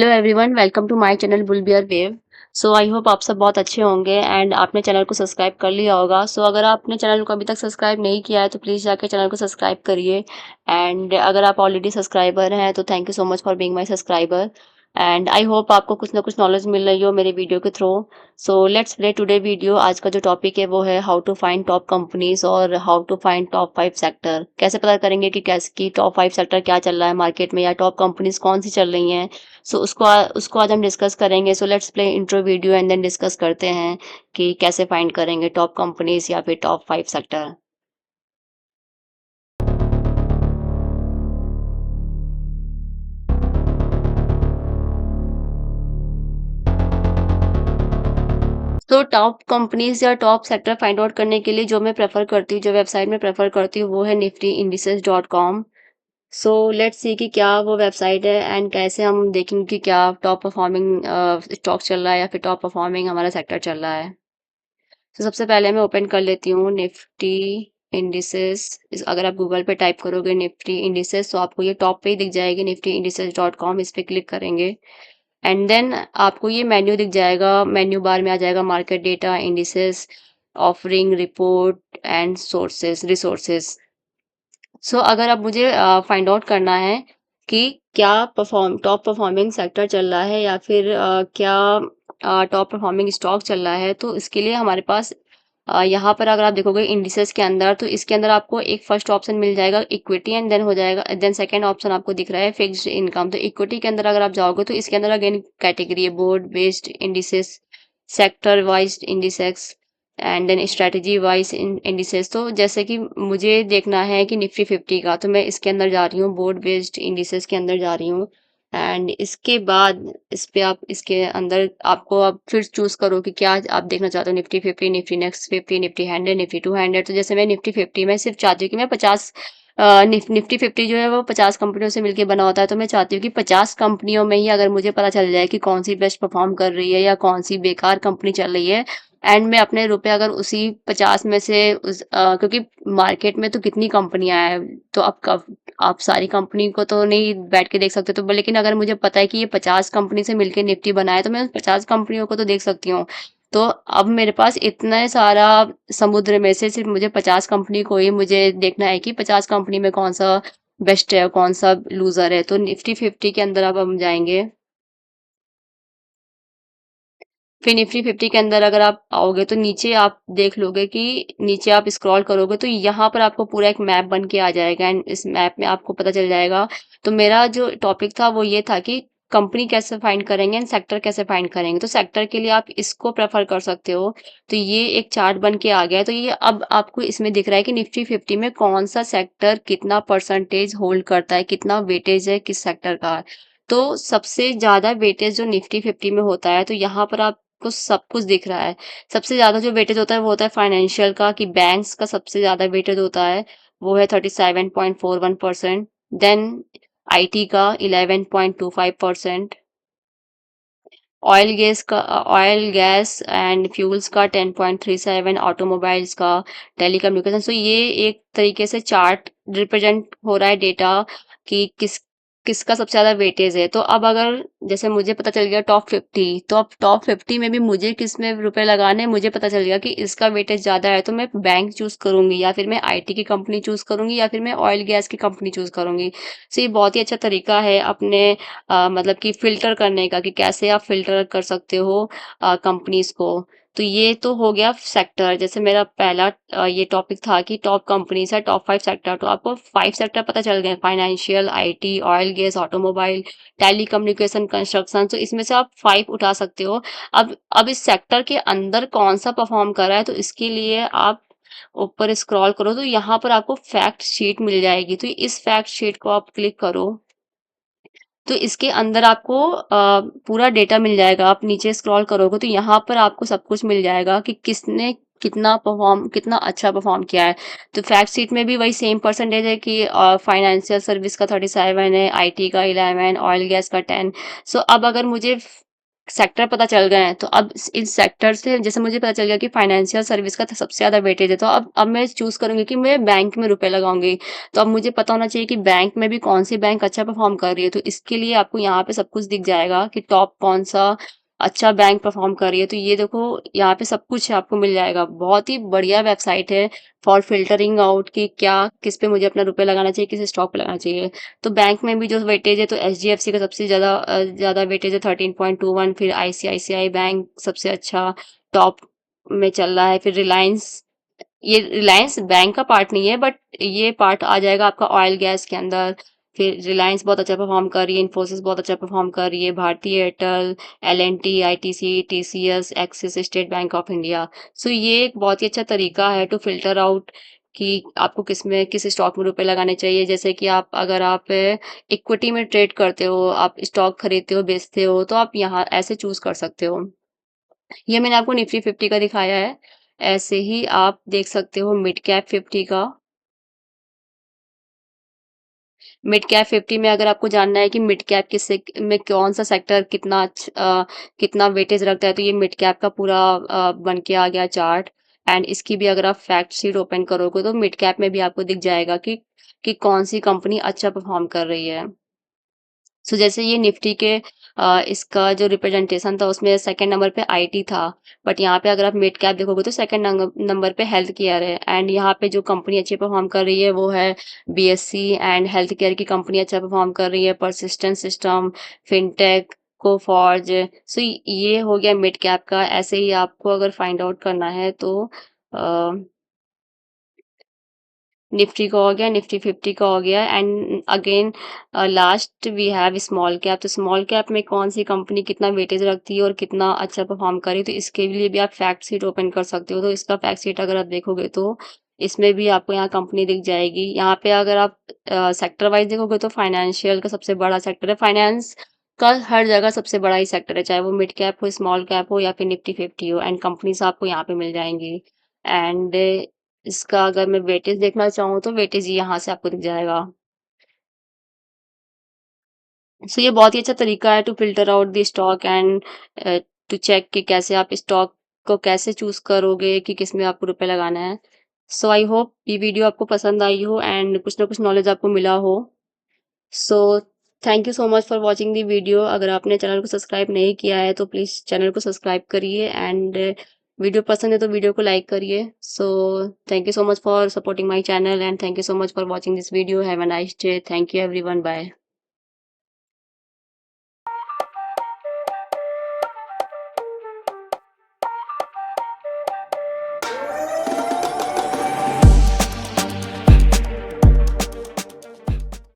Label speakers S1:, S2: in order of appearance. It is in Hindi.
S1: Hello everyone, welcome to my channel bull bear wave. So I hope आप सब बहुत अच्छे होंगे एंड आपने चैनल को सब्सक्राइब कर लिया होगा। सो अगर आपने चैनल को अभी तक सब्सक्राइब नहीं किया है तो प्लीज़ जाके चैनल को सब्सक्राइब करिए। एंड अगर आप ऑलरेडी सब्सक्राइबर हैं तो thank you so much for being my subscriber. And I hope आपको कुछ ना कुछ नॉलेज मिल रही हो मेरे वीडियो के through. So let's play today video. आज का जो टॉपिक है वो है how to find top companies और how to find top 5 sector. कैसे पता करेंगे कि कैसे की टॉप 5 सेक्टर क्या चल रहा है मार्केट में या टॉप कंपनीज कौन सी चल रही हैं। सो उसको आज हम डिस्कस करेंगे। So let's play intro video and then discuss करते हैं कि कैसे फाइंड करेंगे टॉप कंपनीज या फिर टॉप 5 सेक्टर। तो टॉप कंपनीज या टॉप सेक्टर फाइंड आउट करने के लिए जो मैं प्रेफर करती हूँ, जो वेबसाइट में प्रेफर करती हूँ वो है niftyindices.com। सो लेट्स सी कि क्या वो वेबसाइट है एंड कैसे हम देखेंगे कि क्या टॉप परफॉर्मिंग स्टॉक चल रहा है या फिर टॉप परफॉर्मिंग हमारा सेक्टर चल रहा है। तो सबसे पहले मैं ओपन कर लेती हूँ निफ्टी इंडिसेस। अगर आप गूगल पे टाइप करोगे निफ्टी इंडिसेस तो आपको ये टॉप पे ही दिख जाएगी niftyindices.com। इस पे क्लिक करेंगे एंड देन आपको ये मेन्यू दिख जाएगा। मेन्यू बार में आ जाएगा market data, indices, offering, report and sources, resources. So अगर अब मुझे फाइंड आउट करना है कि क्या टॉप परफॉर्मिंग सेक्टर चल रहा है या फिर क्या टॉप परफॉर्मिंग स्टॉक चल रहा है, तो इसके लिए हमारे पास यहाँ पर अगर आप देखोगे इंडिसेस के अंदर तो इसके अंदर आपको एक फर्स्ट ऑप्शन मिल जाएगा इक्विटी एंड देन हो जाएगा, देन सेकंड ऑप्शन आपको दिख रहा है फिक्स्ड इनकम। तो इक्विटी के अंदर अगर आप जाओगे तो इसके अंदर अगेन कैटेगरी है board based indices, sector wise indices and then strategy wise indices. तो जैसे कि मुझे देखना है कि निफ्टी 50 का, तो मैं इसके अंदर जा रही हूँ, बोर्ड बेस्ड इंडिसेस के अंदर जा रही हूँ। एंड इसके बाद इस पे आप इसके अंदर आपको अब फिर चूज करो कि क्या आप देखना चाहते हो, Nifty 50, Nifty next 50, Nifty 100, Nifty 200। तो जैसे मैं निफ्टी 50 में सिर्फ चाहती हूँ कि मैं 50 निफ्टी 50 जो है वो 50 कंपनियों से मिलकर बना होता है, तो मैं चाहती हूँ कि 50 कंपनियों में ही अगर मुझे पता चल जाए कि कौन सी बेस्ट परफॉर्म कर रही है या कौन सी बेकार कंपनी चल रही है एंड मैं अपने रुपए अगर उसी 50 में से क्योंकि मार्केट में तो कितनी कंपनियां हैं, तो आप सारी कंपनी को तो नहीं बैठ के देख सकते। तो लेकिन अगर मुझे पता है कि ये 50 कंपनी से मिलके निफ्टी बना है तो मैं उन 50 कंपनियों को तो देख सकती हूँ। तो अब मेरे पास इतना सारा समुद्र में से सिर्फ मुझे 50 कंपनी को ही मुझे देखना है कि 50 कंपनी में कौन सा बेस्ट है कौन सा लूजर है। तो निफ्टी 50 के अंदर अब हम जाएंगे। फिर निफ्टी 50 के अंदर अगर आप आओगे तो नीचे आप देख लोगे कि नीचे आप स्क्रॉल करोगे तो यहाँ पर आपको पूरा एक मैप बन के आ जाएगा एंड इस मैप में आपको पता चल जाएगा। तो मेरा जो टॉपिक था वो ये था कि कंपनी कैसे फाइंड करेंगे एंड सेक्टर कैसे फाइंड करेंगे। तो सेक्टर के लिए आप इसको प्रेफर कर सकते हो। तो ये एक चार्ट बन के आ गया है। तो ये अब आपको इसमें दिख रहा है कि निफ्टी 50 में कौन सा सेक्टर कितना परसेंटेज होल्ड करता है, कितना वेटेज है किस सेक्टर का। तो सबसे ज्यादा वेटेज जो निफ्टी 50 में होता है, तो यहाँ पर आप को सब कुछ दिख रहा है। सबसे ज़्यादा जो वेटेज होता है वो होता है फाइनेंशियल का, कि बैंक्स का सबसे ज़्यादा वेटेज होता है, वो है 37.41%। देन आईटी का 11.25%। ऑयल गैस एंड फ्यूल्स का 10.37, ऑटोमोबाइल्स का, टेलीकम्युनिकेशन। सो ये एक तरीके से चार्ट रिप्रेजेंट हो रहा है डेटा कि किसका सबसे ज्यादा वेटेज है। तो अब अगर जैसे मुझे पता चल गया टॉप 50, तो अब टॉप 50 में भी मुझे किस में रुपए लगाने हैं, मुझे पता चल गया कि इसका वेटेज ज्यादा है तो मैं बैंक चूज करूंगी या फिर मैं आईटी की कंपनी चूज करूंगी या फिर मैं ऑयल गैस की कंपनी चूज करूंगी। सो ये बहुत ही अच्छा तरीका है अपने मतलब कि फ़िल्टर करने का, कि कैसे आप फ़िल्टर कर सकते हो कंपनीज़ को। तो ये तो हो गया सेक्टर। जैसे मेरा पहला ये टॉपिक था कि टॉप कंपनीज़ है, टॉप 5 सेक्टर। तो आपको 5 सेक्टर पता चल गए, financial, IT, oil, gas, automobile, telecommunication, construction. तो इसमें से आप 5 उठा सकते हो। अब इस सेक्टर के अंदर कौन-सा परफ़ॉर्म कर रहा है, तो इसके लिए आप ऊपर स्क्रॉल करो तो यहाँ पर आपको फैक्ट शीट मिल जाएगी। तो इस फैक्ट शीट को आप क्लिक करो तो इसके अंदर आपको पूरा डेटा मिल जाएगा। आप नीचे स्क्रॉल करोगे तो यहाँ पर आपको सब कुछ मिल जाएगा कि किसने कितना अच्छा परफॉर्म किया है। तो फैक्ट शीट में भी वही सेम परसेंटेज है कि फाइनेंशियल सर्विस का 37 है, आईटी का 11, ऑयल गैस का 10। सो अब अगर मुझे सेक्टर पता चल गए हैं, तो अब इस सेक्टर से जैसे मुझे पता चल गया कि फाइनेंशियल सर्विस का तो सबसे ज़्यादा वेटेज है, तो अब मैं चूज़ करूँगी कि मैं बैंक में रुपए लगाऊँगी। तो अब मुझे पता होना चाहिए कि बैंक में भी कौन-सी बैंक अच्छा परफ़ॉर्म कर रही है, तो इसके लिए आपको यहाँ पे सब कुछ दिख जाएगा कि टॉप कौन-सा अच्छा बैंक परफ़ॉर्म कर रही है। तो ये देखो यहाँ पे सब कुछ आपको मिल जाएगा। बहुत ही बढ़िया वेबसाइट है फॉर फ़िल्टरिंग आउट कि क्या किस पे मुझे अपना रुपए लगाना चाहिए, किस स्टॉक पे लगाना चाहिए। तो बैंक में भी जो वेटेज है तो एचडीएफसी का सबसे ज़्यादा वेटेज है 13.21, फिर आईसीआईसीआई बैंक सबसे अच्छा टॉप में चल रहा है, फिर रिलायंस, ये रिलायंस बैंक का पार्ट नहीं है बट ये पार्ट आ जाएगा आपका ऑयल गैस के अंदर। फिर रिलायंस बहुत अच्छा परफॉर्म कर रही है, इन्फोसिस बहुत अच्छा परफॉर्म कर रही है, भारतीय Airtel, L and T, ITC, TCS, Axis, State Bank of India. So ये एक बहुत ही अच्छा तरीका है टू फिल्टर आउट कि आपको किस स्टॉक में रुपए लगाने चाहिए। जैसे कि अगर आप इक्विटी में ट्रेड करते हो, आप स्टॉक खरीदते हो बेचते हो, तो आप यहाँ ऐसे चूज कर सकते हो। ये मैंने आपको निफ्टी 50 का दिखाया है। ऐसे ही आप देख सकते हो मिड कैप 50 का। मिड कैप 50 में अगर आपको जानना है कि मिड कैप में कौन सा सेक्टर कितना वेटेज रखता है, तो ये मिड कैप का पूरा बन के आ गया चार्ट। एंड इसकी भी अगर आप फैक्ट शीट ओपन करोगे तो मिड कैप में भी आपको दिख जाएगा कि कौन सी कंपनी अच्छा परफॉर्म कर रही है। सो जैसे ये निफ्टी के इसका जो रिप्रेजेंटेशन था उसमें सेकंड नंबर पे आईटी था, बट यहाँ पे अगर आप मिड कैप देखोगे तो सेकंड नंबर पे हेल्थ केयर है। एंड यहाँ पे जो कंपनी अच्छी परफॉर्म कर रही है वो है बीएससी, एंड हेल्थ केयर की कंपनी अच्छा परफॉर्म कर रही है परसिस्टेंट सिस्टम, फिनटेक, कोफॉर्ज। सो ये हो गया मिड कैप का। ऐसे ही आपको अगर फाइंड आउट करना है तो निफ्टी का हो गया, निफ्टी 50 का हो गया, and again last we have small cap. तो स्मॉल कैप में कौन सी कंपनी कितना वेटेज रखती है और कितना अच्छा परफॉर्म करी, तो इसके लिए भी आप फैक्ट शीट ओपन कर सकते हो। तो इसका फैक्ट शीट अगर आप देखोगे तो इसमें भी आपको यहाँ कंपनी दिख जाएगी। यहाँ पे अगर आप सेक्टर वाइज देखोगे तो फाइनेंशियल का सबसे बड़ा सेक्टर है, फाइनेंस का हर जगह सबसे बड़ा ही सेक्टर है, चाहे वो मिड कैप हो, स्मॉल कैप हो, या फिर निफ्टी 50 हो, एंड कंपनीज आपको यहाँ पे मिल जाएंगी। एंड इसका अगर मैं वेटेज देखना चाहूँ तो वेटेज यहाँ से आपको दिख जाएगा। सो ये बहुत ही अच्छा तरीका है to filter out the stock and to check कि कैसे आप स्टॉक को कैसे चूज करोगे कि किसमें आपको रुपए लगाना है। सो आई होप ये वीडियो आपको पसंद आई हो एंड कुछ ना कुछ नॉलेज आपको मिला हो। So thank you so much for watching the video. अगर आपने चैनल को सब्सक्राइब नहीं किया है तो प्लीज़ चैनल को सब्सक्राइब करिए, एंड वीडियो पसंद है तो वीडियो को लाइक करिए। So thank you so much for supporting my channel, and thank you so much for watching this video. Have a nice day. Thank you everyone. Bye.